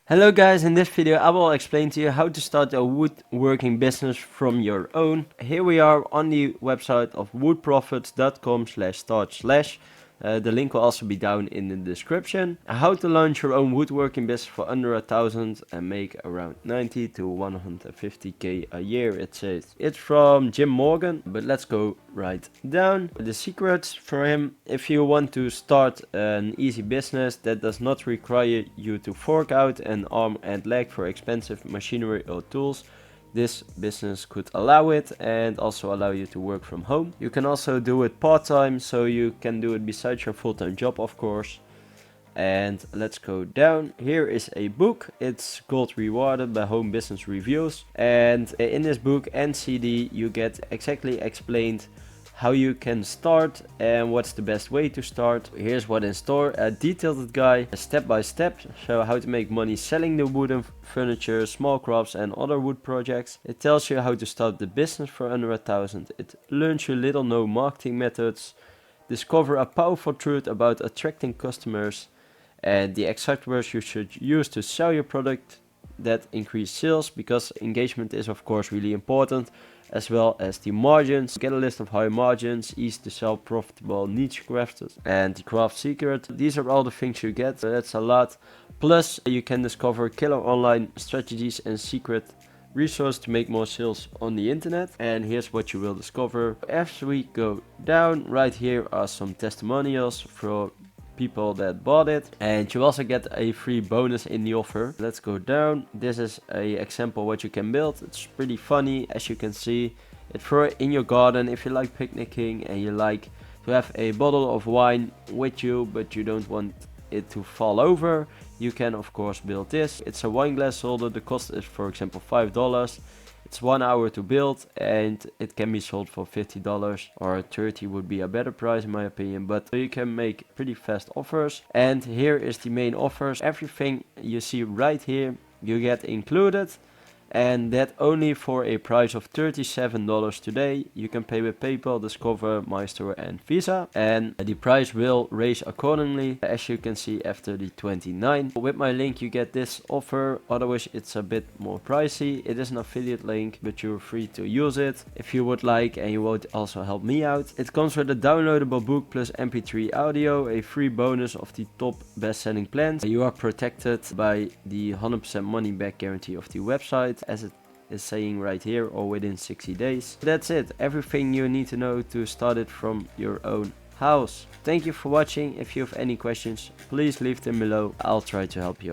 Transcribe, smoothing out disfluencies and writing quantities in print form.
Hello guys, in this video I will explain to you how to start a woodworking business from your own. Here we are on the website of woodprofits.com/start/. The link will also be down in the description. How to launch your own woodworking business for under 1,000 and make around 90 to 150k a year, it says. It's from Jim Morgan, but let's go right down. The secrets for him: if you want to start an easy business that does not require you to fork out an arm and leg for expensive machinery or tools, this business could allow it and also allow you to work from home. You can also do it part-time, so you can do it besides your full-time job, of course. And let's go down. Here is a book. It's called Rewarded by Home Business Reviews. And in this book and CD, you get exactly explained how you can start and what's the best way to start. Here's what in store: a detailed guide, a step-by-step, show how to make money selling the wooden furniture, small crafts and other wood projects. It tells you how to start the business for under 1,000. It learns you little known marketing methods, discover a powerful truth about attracting customers, and the exact words you should use to sell your product that increase sales, because engagement is of course really important, as well as the margins. Get a list of high margins, easy to sell, profitable, niche crafted, and the craft secret. These are all the things you get. That's a lot. Plus you can discover killer online strategies and secret resources to make more sales on the internet. And here's what you will discover. As we go down, right here are some testimonials for people that bought it, and you also get a free bonus in the offer. Let's go down. This is a example what you can build. It's pretty funny, as you can see. It's for in your garden if you like picnicking and you like to have a bottle of wine with you, but you don't want it to fall over. You can of course build this. It's a wine glass holder. The cost is, for example, $5. It's 1 hour to build, and it can be sold for $50, or $30 would be a better price in my opinion, but you can make pretty fast offers. And here is the main offers. Everything you see right here you get included, and that only for a price of $37 today. You can pay with PayPal, Discover, MyStore and Visa, and the price will raise accordingly, as you can see, after the 29th. With my link you get this offer, otherwise it's a bit more pricey. It is an affiliate link, but you're free to use it if you would like, and you would also help me out. It comes with a downloadable book plus MP3 audio, a free bonus of the top best-selling plans. You are protected by the 100% money back guarantee of the website, as it is saying right here, or within 60 days. That's it. Everything you need to know to start it from your own house. Thank you for watching. If you have any questions, please leave them below. I'll try to help you.